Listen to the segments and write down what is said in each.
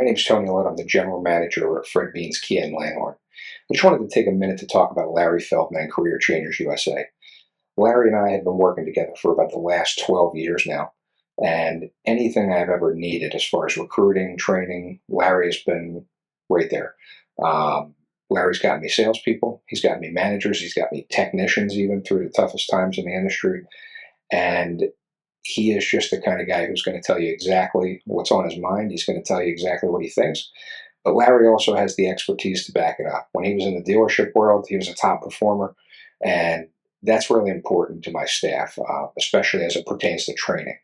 My name's Tony Lett. I'm the general manager at Fred Bean's Kia in Langhorne. I just wanted to take a minute to talk about Larry Feldman and Career Changers USA. Larry and I have been working together for about the last 12 years now, and anything I've ever needed as far as recruiting, training, Larry has been right there. Larry's got me salespeople, he's got me managers, he's got me technicians even through the toughest times in the industry, and he is just the kind of guy who's going to tell you exactly what's on his mind. He's going to tell you exactly what he thinks. But Larry also has the expertise to back it up. When he was in the dealership world, he was a top performer, and that's really important to my staff, especially as it pertains to training.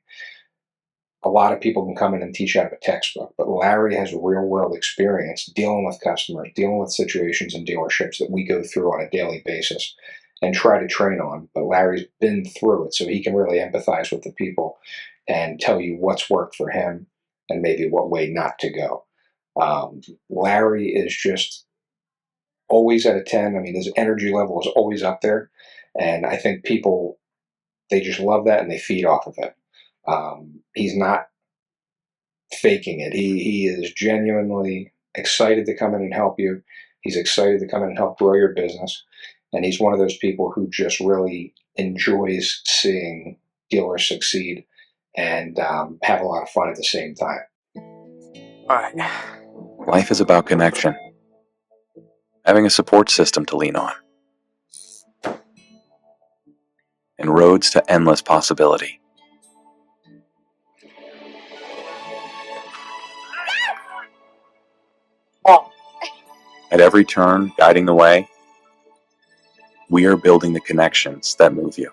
A lot of people can come in and teach out of a textbook, but Larry has real-world experience dealing with customers, dealing with situations in dealerships that we go through on a daily basis and try to train on. But Larry's been through it, so he can really empathize with the people and tell you what's worked for him and maybe what way not to go. Larry is just always at a 10. I mean, his energy level is always up there, and I think people, they just love that and they feed off of it. He's not faking it. He is genuinely excited to come in and help you. He's excited to come in and help grow your business. And he's one of those people who just really enjoys seeing dealers succeed and have a lot of fun at the same time. All right. Life is about connection. Having a support system to lean on. And roads to endless possibility. At every turn, guiding the way, we are building the connections that move you.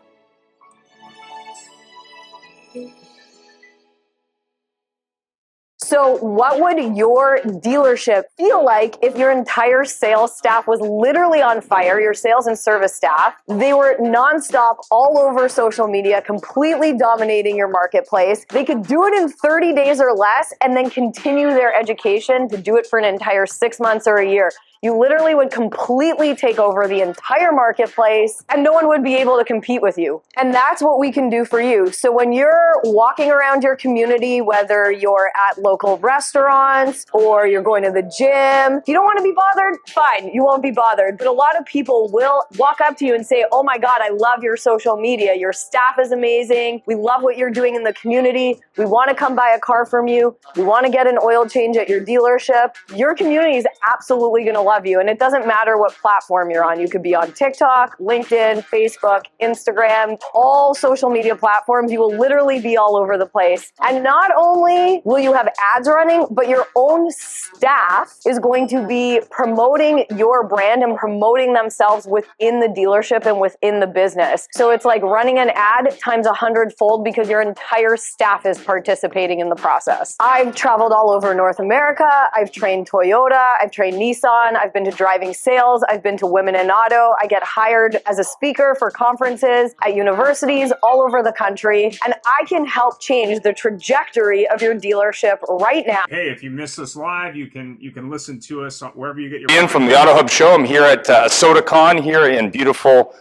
So what would your dealership feel like if your entire sales staff was literally on fire, your sales and service staff? They were nonstop all over social media, completely dominating your marketplace. They could do it in 30 days or less and then continue their education to do it for an entire 6 months or a year. You literally would completely take over the entire marketplace and no one would be able to compete with you. And that's what we can do for you. So when you're walking around your community, whether you're at local restaurants or you're going to the gym, if you don't want to be bothered, fine, you won't be bothered. But a lot of people will walk up to you and say, oh my God, I love your social media. Your staff is amazing. We love what you're doing in the community. We want to come buy a car from you. We want to get an oil change at your dealership. Your community is absolutely going to love you. And it doesn't matter what platform you're on. You could be on TikTok, LinkedIn, Facebook, Instagram, all social media platforms. You will literally be all over the place. And not only will you have ads running, but your own staff is going to be promoting your brand and promoting themselves within the dealership and within the business. So it's like running an ad times 100-fold because your entire staff is participating in the process. I've traveled all over North America. I've trained Toyota. I've trained Nissan. I've been to driving sales. I've been to Women in Auto. I get hired as a speaker for conferences at universities all over the country. And I can help change the trajectory of your dealership right now. Hey, if you missed us live, you can listen to us wherever you get your... Ian from the Auto Hub Show. I'm here at Aota Con here in beautiful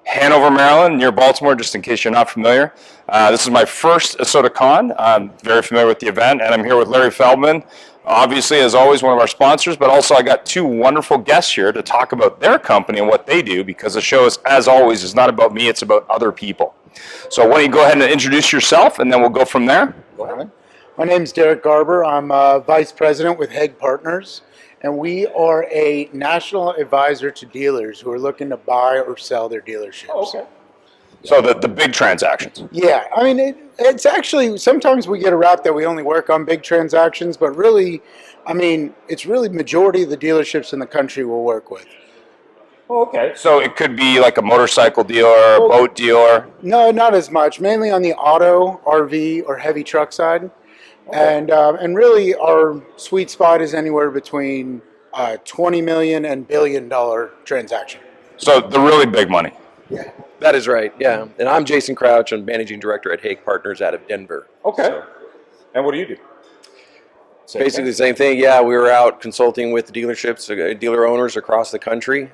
Hanover, Maryland, near Baltimore, just in case you're not familiar. This is my first Aota Con. I'm very familiar with the event, and I'm here with Larry Feldman, obviously, as always, one of our sponsors, but also I got two wonderful guests here to talk about their company and what they do, because the show is, as always, is not about me, it's about other people. So why don't you go ahead and introduce yourself, and then we'll go from there. Go ahead. My name is Derek Garber. I'm Vice President with Haig Partners, and we are a national advisor to dealers who are looking to buy or sell their dealerships. Oh, okay. So the big transactions. Yeah, I mean, it's actually, sometimes we get a rap that we only work on big transactions, but really, I mean, it's really majority of the dealerships in the country we'll work with. Oh, okay. So it could be like a motorcycle dealer, a boat dealer. No, not as much. Mainly on the auto, RV, or heavy truck side. And really our sweet spot is anywhere between 20 million and $1 billion transaction. So the really big money. Yeah. That is right, yeah. And I'm Jason Crouch. I'm managing director at Haig Partners out of Denver. Okay. So And what do you do? basically the same thing. Yeah, we were out consulting with dealerships, dealer owners across the country,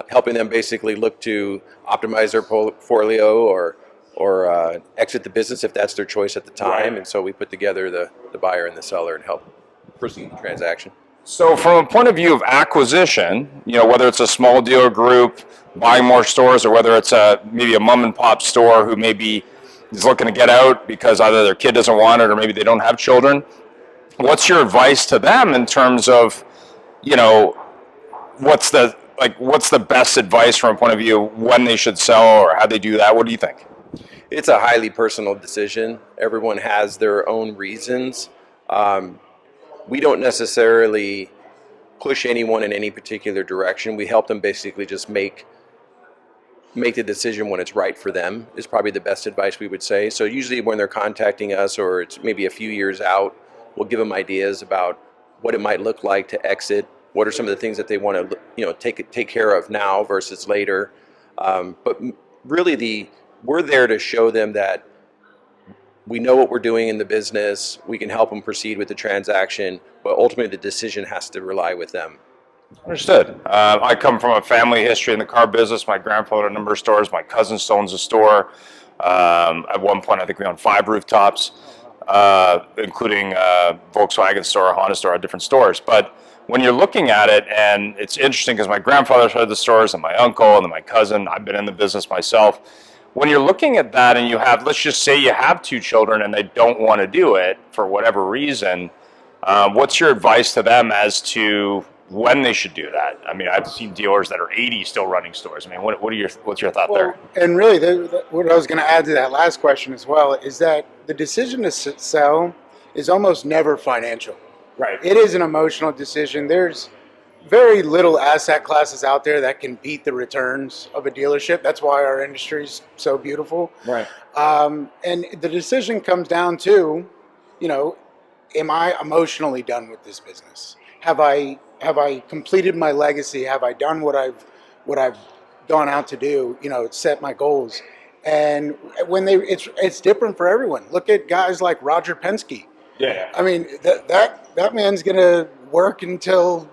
helping them basically look to optimize their portfolio or exit the business if that's their choice at the time. Right. And so we put together the buyer and the seller and help proceed the transaction. So from a point of view of acquisition, whether it's a small dealer group buying more stores or whether it's maybe a mom and pop store who maybe is looking to get out because either their kid doesn't want it or maybe they don't have children, what's your advice to them in terms of, what's the best advice from a point of view when they should sell or how they do that? What do you think? It's a highly personal decision. Everyone has their own reasons. We don't necessarily push anyone in any particular direction. We help them basically just make the decision when it's right for them is probably the best advice we would say. So usually when they're contacting us or it's maybe a few years out, we'll give them ideas about what it might look like to exit. What are some of the things that they want to take care of now versus later. But really we're there to show them that we know what we're doing in the business. We can help them proceed with the transaction, but ultimately the decision has to rely with them. Understood. I come from a family history in the car business. My grandfather owned a number of stores. My cousin still owns a store. At one point, I think we owned 5 rooftops, including a Volkswagen store, a Honda store, different stores. But when you're looking at it, and it's interesting because my grandfather started the stores and my uncle and then my cousin, I've been in the business myself. When you're looking at that and you have, let's just say you have 2 children and they don't want to do it for whatever reason, what's your advice to them as to when they should do that? I mean, I've seen dealers that are 80 still running stores. I mean, what's your thought there? And really, what I was going to add to that last question as well is that the decision to sell is almost never financial. Right. It is an emotional decision. There's very little asset classes out there that can beat the returns of a dealership. That's why our industry is so beautiful. Right. And the decision comes down to, am I emotionally done with this business? Have I completed my legacy? Have I done what I've gone out to do? Set my goals. And when it's different for everyone. Look at guys like Roger Penske. Yeah. I mean, that man's gonna work until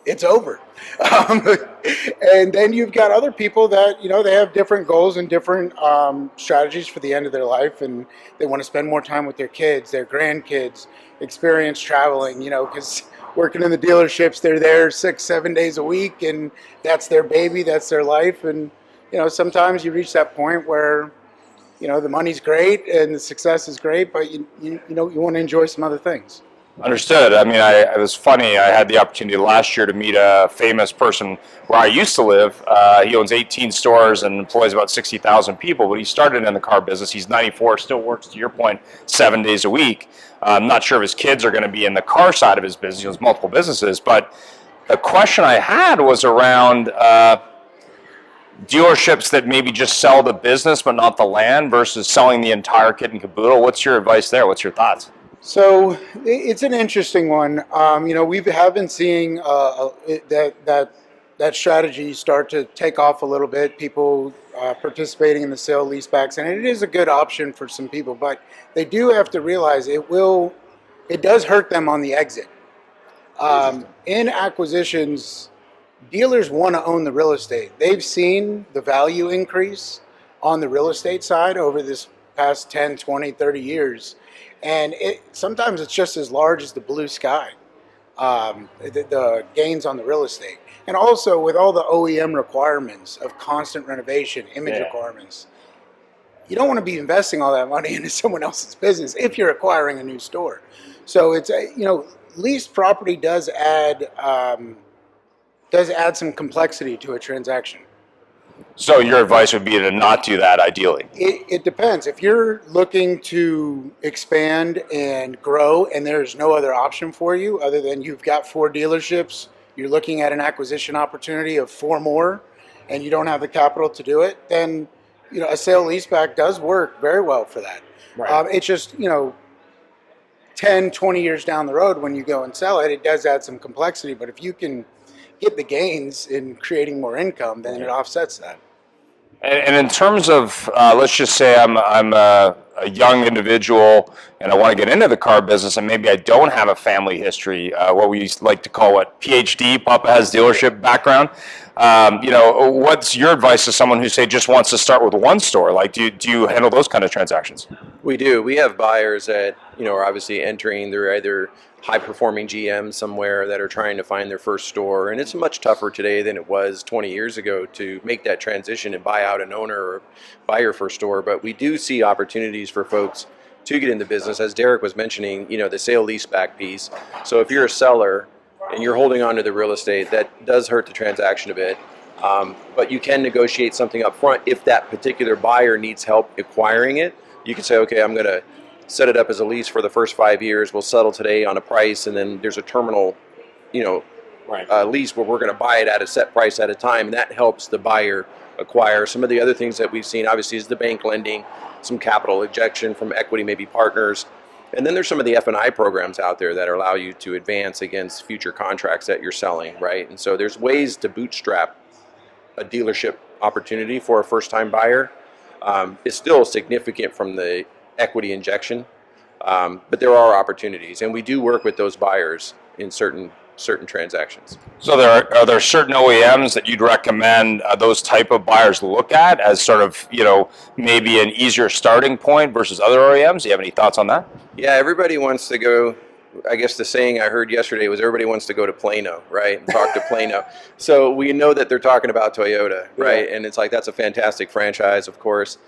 it's over. And then you've got other people that, they have different goals and different strategies for the end of their life, and they want to spend more time with their kids, their grandkids, experience traveling, because working in the dealerships, they're there 6-7 days a week, and that's their baby, that's their life. And, sometimes you reach that point where, the money's great and the success is great, but you want to enjoy some other things. Understood. I mean, it was funny. I had the opportunity last year to meet a famous person where I used to live. He owns 18 stores and employs about 60,000 people, but he started in the car business. He's 94, still works, to your point, 7 days a week. I'm not sure if his kids are going to be in the car side of his business. He owns multiple businesses, but the question I had was around dealerships that maybe just sell the business but not the land versus selling the entire kit and caboodle. What's your advice there? What's your thoughts? So it's an interesting one. We have been seeing that strategy start to take off a little bit. People participating in the sale leasebacks, and it is a good option for some people. But they do have to realize it does hurt them on the exit. In acquisitions, dealers want to own the real estate. They've seen the value increase on the real estate side over this past 10, 20, 30 years. And sometimes it's just as large as the blue sky, the gains on the real estate. And also with all the OEM requirements of constant renovation, image requirements, you don't want to be investing all that money into someone else's business if you're acquiring a new store. So it's, leased property does add some complexity to a transaction. So your advice would be to not do that ideally? It depends. If you're looking to expand and grow and there's no other option for you other than you've got 4 dealerships you're looking at an acquisition opportunity of 4 more, and you don't have the capital to do it, then a sale leaseback does work very well for that. Right. It's just 10, 20 years down the road when you go and sell it, it does add some complexity. But if you can get the gains in creating more income, then it offsets that. And in terms of, let's just say I'm a young individual and I want to get into the car business, and maybe I don't have a family history, what we like to call PhD, Papa has dealership background. What's your advice to someone who, say, just wants to start with one store? Like, do you handle those kind of transactions? We do. We have buyers that are obviously entering. They're either high-performing GMs somewhere that are trying to find their first store, and it's much tougher today than it was 20 years ago to make that transition and buy out an owner or buy your first store. But we do see opportunities for folks to get into business, as Derek was mentioning. The sale leaseback piece. So if you're a seller and you're holding on to the real estate, that does hurt the transaction a bit. But you can negotiate something up front if that particular buyer needs help acquiring it. You can say, okay, I'm going to set it up as a lease for the first 5 years. We'll settle today on a price, and then there's a terminal, lease where we're going to buy it at a set price at a time, and that helps the buyer acquire. Some of the other things that we've seen, obviously, is the bank lending, some capital injection from equity, maybe partners. And then there's some of the F&I programs out there that allow you to advance against future contracts that you're selling, right? And so there's ways to bootstrap a dealership opportunity for a first-time buyer. It's still significant from the equity injection, but there are opportunities, and we do work with those buyers in certain transactions. So are there certain OEMs that you'd recommend those type of buyers look at as sort of, maybe an easier starting point versus other OEMs? Do you have any thoughts on that? Yeah, everybody wants to go. I guess the saying I heard yesterday was everybody wants to go to Plano, right, and talk to Plano. So we know that they're talking about Toyota, right? Yeah. And it's like, that's a fantastic franchise, of course.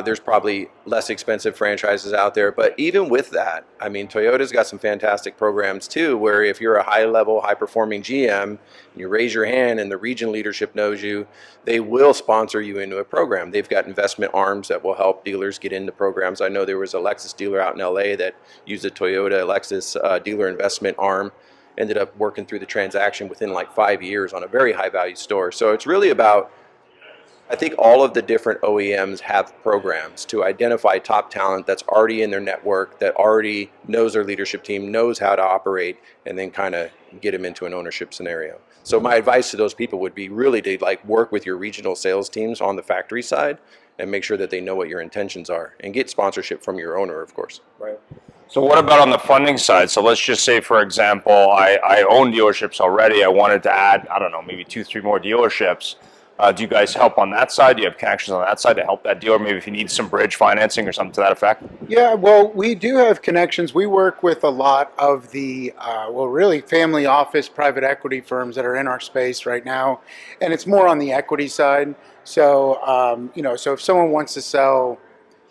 There's probably less expensive franchises out there. But even with that, I mean, Toyota's got some fantastic programs too, where if you're a high-level, high-performing GM, and you raise your hand and the region leadership knows you, they will sponsor you into a program. They've got investment arms that will help dealers get into programs. I know there was a Lexus dealer out in LA that used a Toyota Lexus dealer investment arm, ended up working through the transaction within like 5 years on a very high-value store. So it's really about, I think all of the different OEMs have programs to identify top talent that's already in their network, that already knows their leadership team, knows how to operate, and then kind of get them into an ownership scenario. So my advice to those people would be really to work with your regional sales teams on the factory side and make sure that they know what your intentions are, and get sponsorship from your owner, of course. Right. So what about on the funding side? So let's just say, for example, I own dealerships already. I wanted to add, I don't know, maybe 2-3 more dealerships. Do you guys help on that side? Do you have connections on that side to help that dealer? Maybe if you need some bridge financing or something to that effect? Yeah, well, we do have connections. We work with a lot of the, really family office private equity firms that are in our space right now. And it's more on the equity side. So, so if someone wants to sell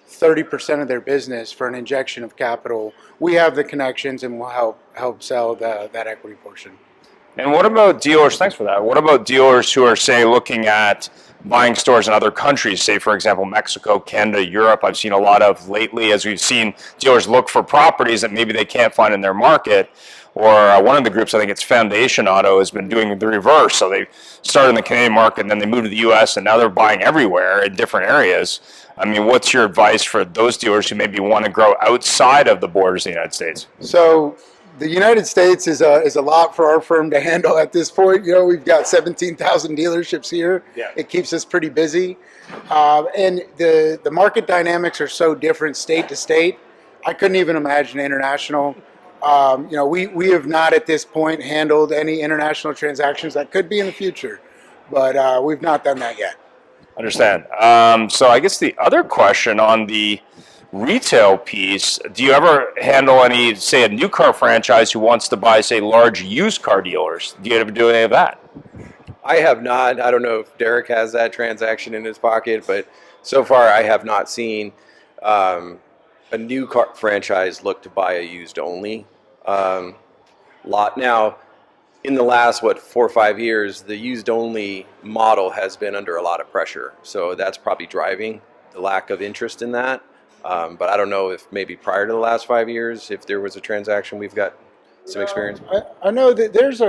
30% of their business for an injection of capital, we have the connections and we'll help sell that equity portion. And what about dealers, thanks for that, what about dealers who are, say, looking at buying stores in other countries, say, for example, Mexico, Canada, Europe? I've seen a lot of lately, as we've seen dealers look for properties that maybe they can't find in their market. Or one of the groups, I think it's Foundation Auto, has been doing the reverse. So they started in the Canadian market, and then they moved to the U.S., and now they're buying everywhere in different areas. I mean, what's your advice for those dealers who maybe want to grow outside of the borders of the United States? So the United States is a lot for our firm to handle at this point. We've got 17,000 dealerships here. Yeah. It keeps us pretty busy. And the market dynamics are so different state to state. I couldn't even imagine international. We have not at this point handled any international transactions. That could be in the future, but we've not done that yet. Understand. So I guess the other question on the retail piece, do you ever handle any, say, a new car franchise who wants to buy, say, large used car dealers? Do you ever do any of that? I have not. I don't know if Derek has that transaction in his pocket, but so far I have not seen a new car franchise look to buy a used only lot. Now, in the last, 4 or 5 years, the used only model has been under a lot of pressure. So that's probably driving the lack of interest in that. But I don't know if maybe prior to the last 5 years, if there was a transaction we've got some experience. I know that there's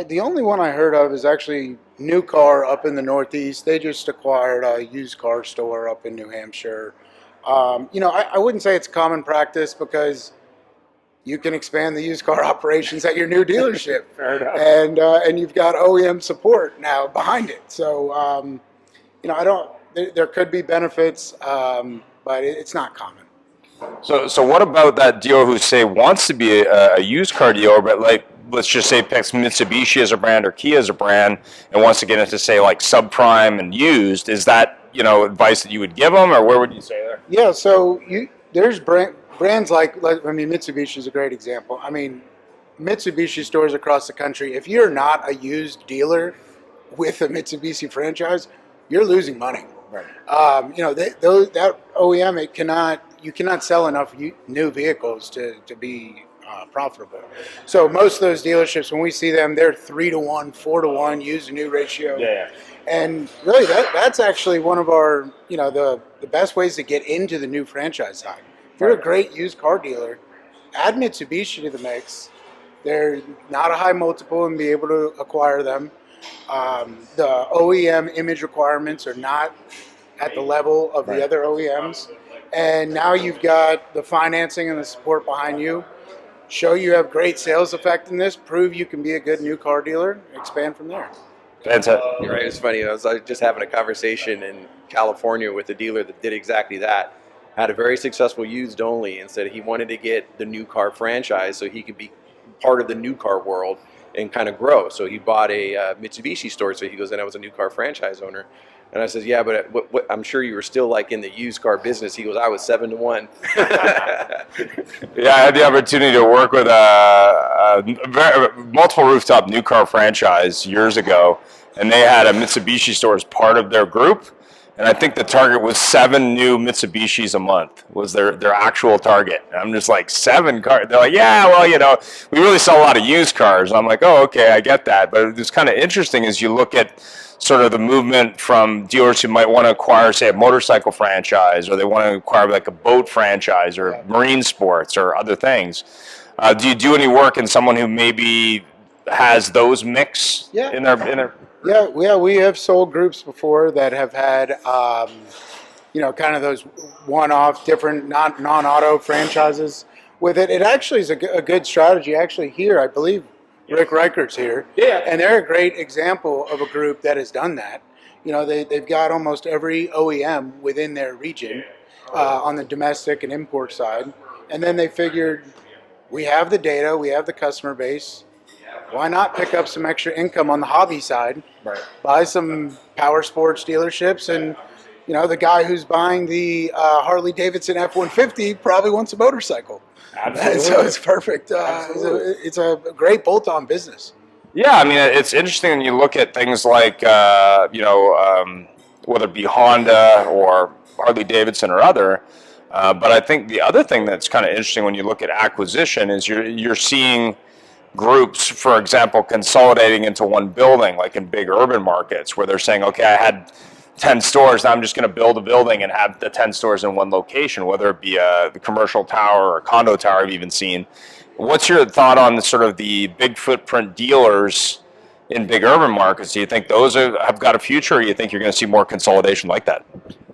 The only one I heard of is actually New Car up in the Northeast. They just acquired a used car store up in New Hampshire. I wouldn't say it's common practice because you can expand the used car operations at your new dealership. Fair enough. And you've got OEM support now behind it. So, I don't, there could be benefits, but it's not common. So what about that dealer who say wants to be a used car dealer, but like let's just say picks Mitsubishi as a brand or Kia as a brand and wants to get into say like subprime and used? Is that advice that you would give them, or where would you say there? Yeah, so there's brands like Mitsubishi is a great example. I mean, Mitsubishi stores across the country. If you're not a used dealer with a Mitsubishi franchise, you're losing money. Right. That OEM you cannot sell enough new vehicles to be profitable. So most of those dealerships, when we see them, they're 3-to-1, 4-to-1 used to new ratio. Yeah. And really, that's actually one of our the best ways to get into the new franchise side. If you're a great used car dealer, add Mitsubishi to the mix. They're not a high multiple and be able to acquire them. The OEM image requirements are not at the level of the other OEMs. And now you've got the financing and the support behind you. Show you have great sales effectiveness, prove you can be a good new car dealer, expand from there. Fantastic. You're right. It's funny. I was just having a conversation in California with a dealer that did exactly that. Had a very successful used only and said he wanted to get the new car franchise so he could be part of the new car world and kind of grow. So he bought a Mitsubishi store. So he goes, and I was a new car franchise owner. And I says, yeah, but what, I'm sure you were still like in the used car business. He goes, I was 7-to-1. Yeah, I had the opportunity to work with a multiple rooftop new car franchise years ago, and they had a Mitsubishi store as part of their group. And I think the target was 7 new Mitsubishis a month was their actual target. And I'm just like, 7 cars? They're like, yeah, well, we really sell a lot of used cars. And I'm like, oh, okay, I get that. But it's kind of interesting as you look at sort of the movement from dealers who might want to acquire, say, a motorcycle franchise, or they want to acquire like a boat franchise or marine sports or other things. Do you do any work in someone who maybe has those mix in their Yeah, we have sold groups before that have had, kind of those one-off different non-auto franchises with it. It actually is a good strategy. Actually here, I believe Rick Reichert's here. Yeah. And they're a great example of a group that has done that. They've got almost every OEM within their region on the domestic and import side. And then they figured, we have the data, we have the customer base. Why not pick up some extra income on the hobby side? Right. Buy some power sports dealerships, and the guy who's buying the Harley Davidson F-150 probably wants a motorcycle. Absolutely. And so it's perfect. It's a great bolt-on business. Yeah, I mean, it's interesting when you look at things like, whether it be Honda or Harley Davidson or other. But I think the other thing that's kind of interesting when you look at acquisition is you're seeing groups, for example, consolidating into one building, like in big urban markets, where they're saying, okay, I had 10 stores, now I'm just going to build a building and have the 10 stores in one location, whether it be the commercial tower or a condo tower I've even seen. What's your thought on the big footprint dealers in big urban markets? Do you think those have got a future, or do you think you're going to see more consolidation like that?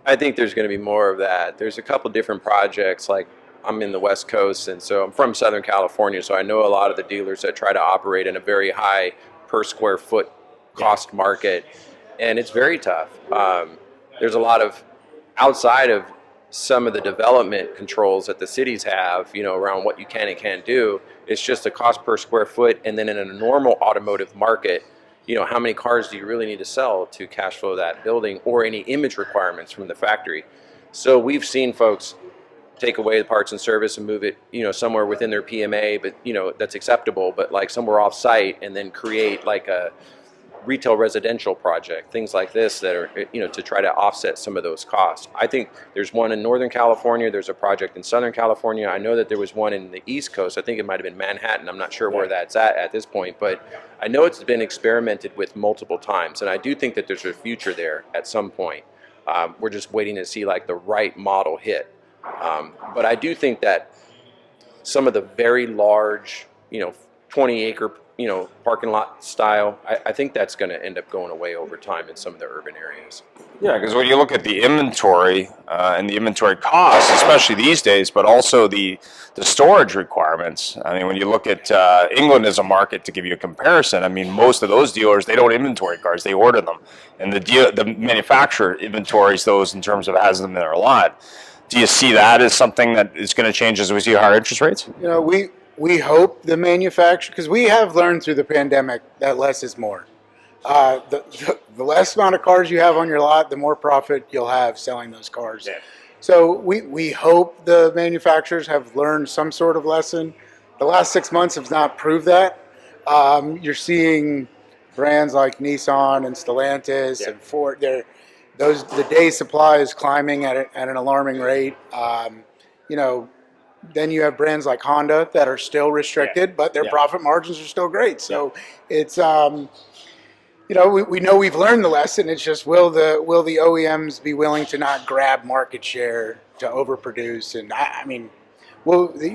I think there's going to be more of that. There's a couple different projects. Like, I'm in the West Coast, and so I'm from Southern California, so I know a lot of the dealers that try to operate in a very high per square foot cost market, and it's very tough. There's a lot of, outside of some of the development controls that the cities have, around what you can and can't do, it's just a cost per square foot, and then in a normal automotive market, how many cars do you really need to sell to cash flow that building, or any image requirements from the factory. So we've seen folks take away the parts and service and move it, somewhere within their PMA, but that's acceptable, but like somewhere off site, and then create like a retail residential project, things like this that are, to try to offset some of those costs. I think there's one in Northern California, there's a project in Southern California. I know that there was one in the East Coast. I think it might have been Manhattan. I'm not sure where that's at this point, but I know it's been experimented with multiple times, and I do think that there's a future there at some point. We're just waiting to see like the right model hit. But I do think that some of the very large, 20-acre parking lot style. I think that's going to end up going away over time in some of the urban areas. Yeah, because when you look at the inventory and the inventory costs, especially these days, but also the storage requirements. I mean, when you look at England as a market, to give you a comparison, I mean, most of those dealers, they don't inventory cars, they order them. And the manufacturer inventories those in terms of has them in their lot. Do you see that as something that is going to change as we see higher interest rates? We hope the manufacturer, because we have learned through the pandemic that less is more. The less amount of cars you have on your lot, the more profit you'll have selling those cars. Yeah. So we hope the manufacturers have learned some sort of lesson. The last 6 months have not proved that. You're seeing brands like Nissan and Stellantis and Ford. The day supply is climbing at an alarming rate. Then you have brands like Honda that are still restricted, but their profit margins are still great. So it's we know we've learned the lesson. It's just will the OEMs be willing to not grab market share to overproduce? And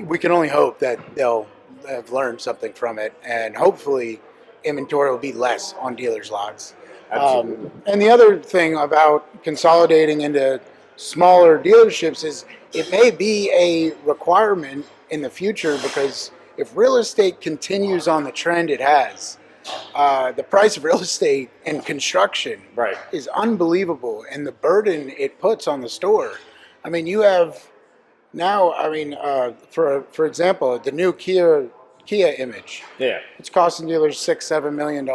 we can only hope that they'll have learned something from it, and hopefully inventory will be less on dealers' lots. And the other thing about consolidating into smaller dealerships is it may be a requirement in the future, because if real estate continues on the trend it has, the price of real estate and construction is unbelievable, and the burden it puts on the store. I mean, you have now, for example, the new Kia Image. Yeah, it's costing dealers $6-7 million.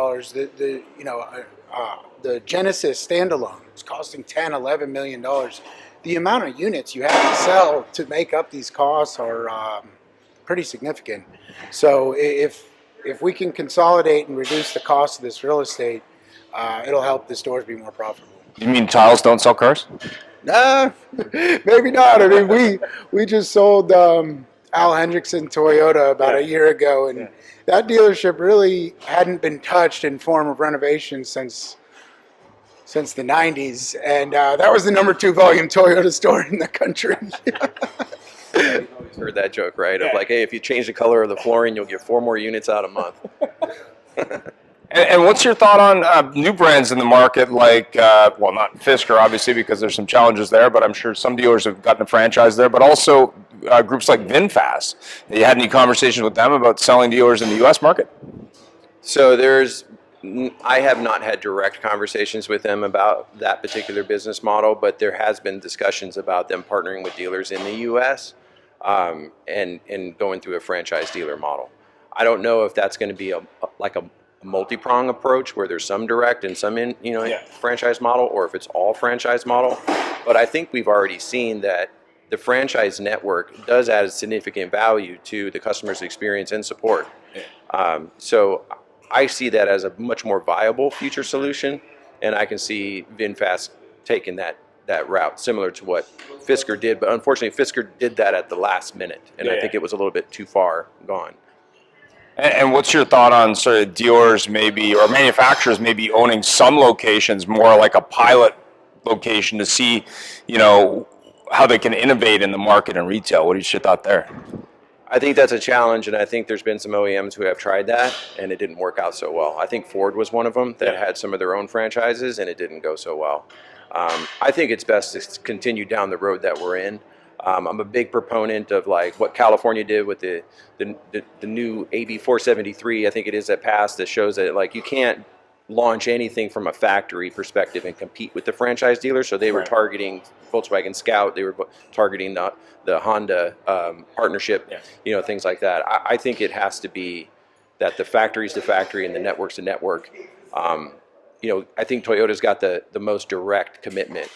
The Genesis standalone is costing $10-11 million. The amount of units you have to sell to make up these costs are pretty significant. So if we can consolidate and reduce the cost of this real estate, it'll help the stores be more profitable. You mean tiles don't sell cars? Nah, maybe not. I mean, we just sold Al Hendrickson Toyota about a year ago, and that dealership really hadn't been touched in form of renovation since the 90s, and that was the number 2 volume Toyota store in the country. I've always heard that joke, right? Of like, hey, if you change the color of the flooring, you'll get 4 more units out a month. And what's your thought on new brands in the market, like, not Fisker, obviously, because there's some challenges there, but I'm sure some dealers have gotten a franchise there, but also groups like VinFast. Have you had any conversations with them about selling dealers in the U.S. market? So I have not had direct conversations with them about that particular business model, but there has been discussions about them partnering with dealers in the U.S. And going through a franchise dealer model. I don't know if that's going to be a multi-prong approach where there's some direct and some franchise model, or if it's all franchise model. But I think we've already seen that the franchise network does add significant value to the customer's experience and support. So I see that as a much more viable future solution, and I can see VinFast taking that route, similar to what Fisker did. But unfortunately, Fisker did that at the last minute, and I think it was a little bit too far gone. And what's your thought on sort of dealers maybe, or manufacturers maybe owning some locations more like a pilot location to see, how they can innovate in the market and retail? What is your thought there? I think that's a challenge, and I think there's been some OEMs who have tried that, and it didn't work out so well. I think Ford was one of them that had some of their own franchises, and it didn't go so well. I think it's best to continue down the road that we're in. I'm a big proponent of like what California did with the new AB 473. I think it is that passed that shows that like you can't launch anything from a factory perspective and compete with the franchise dealers. So they were targeting Volkswagen Scout. They were targeting the Honda partnership. Things like that. I think it has to be that the factory's the factory and the network's the network. I think Toyota's got the most direct commitment.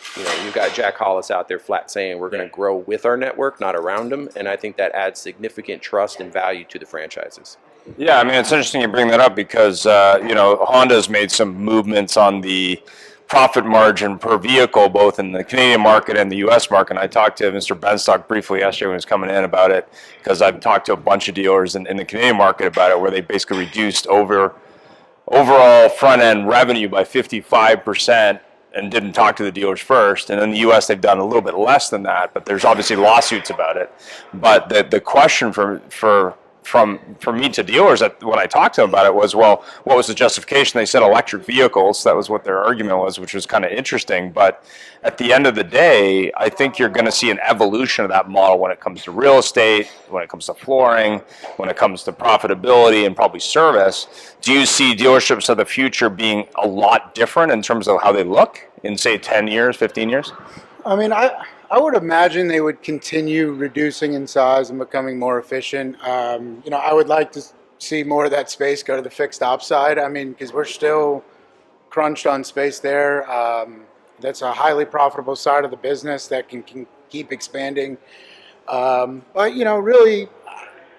You've got Jack Hollis out there flat saying we're going to grow with our network, not around them, and I think that adds significant trust and value to the franchises. Yeah, I mean, it's interesting you bring that up because, Honda's made some movements on the profit margin per vehicle, both in the Canadian market and the U.S. market. And I talked to Mr. Benstock briefly yesterday when he was coming in about it, because I've talked to a bunch of dealers in the Canadian market about it, where they basically reduced overall front-end revenue by 55% and didn't talk to the dealers first. And in the U.S., they've done a little bit less than that, but there's obviously lawsuits about it. But the question for from me to dealers when I talked to them about it was, well, what was the justification? They said electric vehicles. That was what their argument was, which was kind of interesting. But at the end of the day, I think you're going to see an evolution of that model when it comes to real estate, when it comes to flooring, when it comes to profitability and probably service. Do you see dealerships of the future being a lot different in terms of how they look in, say, 10 years, 15 years? I mean, I would imagine they would continue reducing in size and becoming more efficient. I would like to see more of that space go to the fixed op side. I mean, because we're still crunched on space there. That's a highly profitable side of the business that can keep expanding. But, really,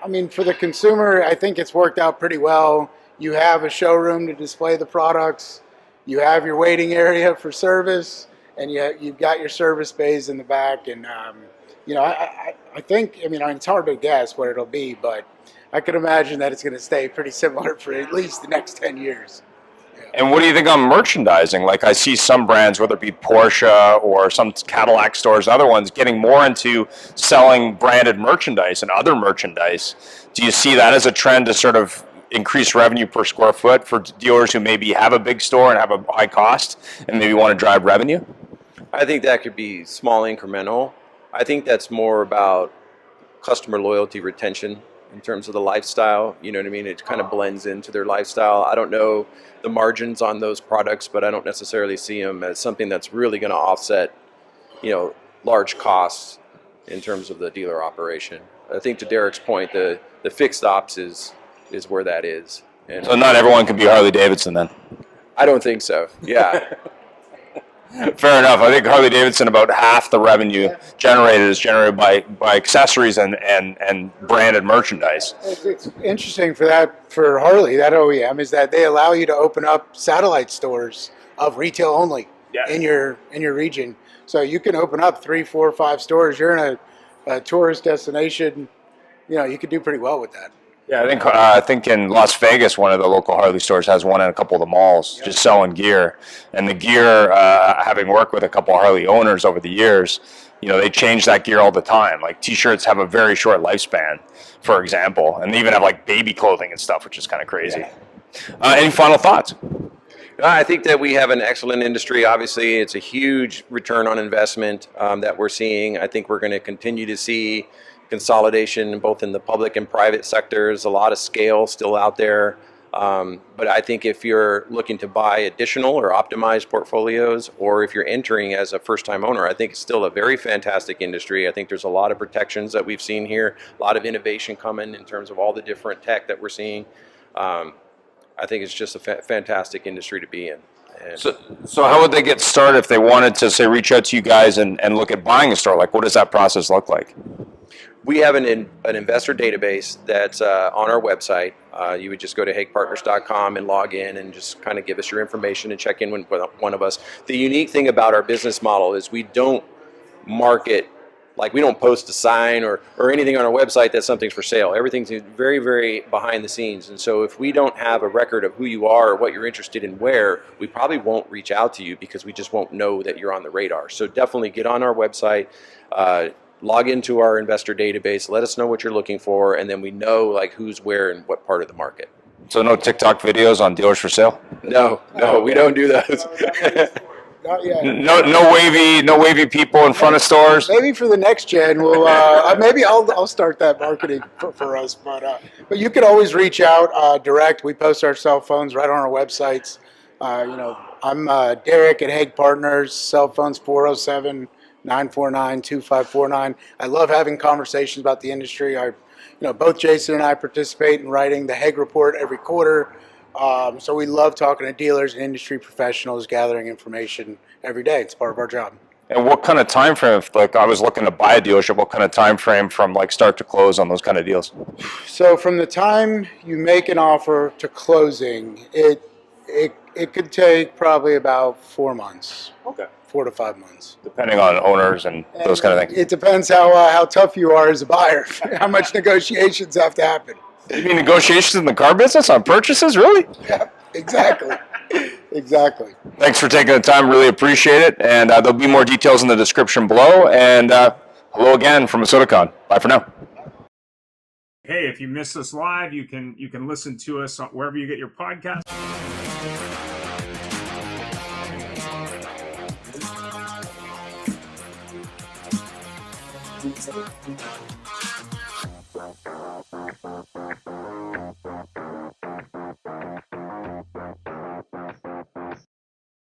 I mean, for the consumer, I think it's worked out pretty well. You have a showroom to display the products. You have your waiting area for service. And you've got your service bays in the back, and I think, it's hard to guess what it'll be, but I could imagine that it's going to stay pretty similar for at least the next 10 years. Yeah. And what do you think on merchandising? Like, I see some brands, whether it be Porsche or some Cadillac stores, other ones, getting more into selling branded merchandise and other merchandise. Do you see that as a trend to sort of increase revenue per square foot for dealers who maybe have a big store and have a high cost and maybe want to drive revenue? I think that could be small incremental. I think that's more about customer loyalty retention in terms of the lifestyle. You know what I mean? It kind of blends into their lifestyle. I don't know the margins on those products, but I don't necessarily see them as something that's really going to offset, large costs in terms of the dealer operation. I think to Derek's point, the fixed ops is where that is. And so not everyone can be Harley Davidson then? I don't think so. Yeah. Fair enough. I think Harley Davidson, about half the revenue generated is generated by accessories and branded merchandise. It's interesting for Harley, that OEM, is that they allow you to open up satellite stores of retail only in your region. So you can open up 3, 4, 5 stores. You're in a tourist destination. You could do pretty well with that. Yeah, I think in Las Vegas, one of the local Harley stores has one in a couple of the malls, just selling gear. And the gear, having worked with a couple of Harley owners over the years, they change that gear all the time. Like T-shirts have a very short lifespan, for example, and they even have like baby clothing and stuff, which is kind of crazy. Any final thoughts? I think that we have an excellent industry. Obviously, it's a huge return on investment that we're seeing. I think we're going to continue to see consolidation both in the public and private sectors, a lot of scale still out there. But I think if you're looking to buy additional or optimized portfolios, or if you're entering as a first-time owner, I think it's still a very fantastic industry. I think there's a lot of protections that we've seen here, a lot of innovation coming in terms of all the different tech that we're seeing. I think it's just a fantastic industry to be in. So how would they get started if they wanted to, say, reach out to you guys and look at buying a store? Like, what does that process look like? We have an investor database that's on our website. You would just go to haigpartners.com and log in and just kind of give us your information and check in with one of us. The unique thing about our business model is we don't market, like we don't post a sign or anything on our website that something's for sale. Everything's very, very behind the scenes. And so if we don't have a record of who you are or what you're interested in where, we probably won't reach out to you because we just won't know that you're on the radar. So definitely get on our website, log into our investor database, let us know what you're looking for, and then we know like who's where and what part of the market. So no TikTok videos on dealers for sale? No, we don't do those. Not yet. No wavy people in front of stores. Maybe for the next gen, we'll maybe I'll start that marketing for us. But you can always reach out direct. We post our cell phones right on our websites. I'm Derek at Haig Partners. Cell phones 407-949-2549. I love having conversations about the industry. Both Jayson and I participate in writing the Haig Report every quarter. So we love talking to dealers and industry professionals, gathering information every day. It's part of our job. And what kind of time frame, if like I was looking to buy a dealership, what kind of time frame from like start to close on those kind of deals? So from the time you make an offer to closing, it could take probably about 4 months. Okay. 4 to 5 months. Depending on owners and those kind of things. It depends how tough you are as a buyer, how much negotiations have to happen. You mean negotiations in the car business on purchases, really? Yeah, exactly. Exactly. Thanks for taking the time. Really appreciate it. And there'll be more details in the description below. And hello again from Aota Con. Bye for now. Hey, if you missed us live, you can listen to us wherever you get your podcast.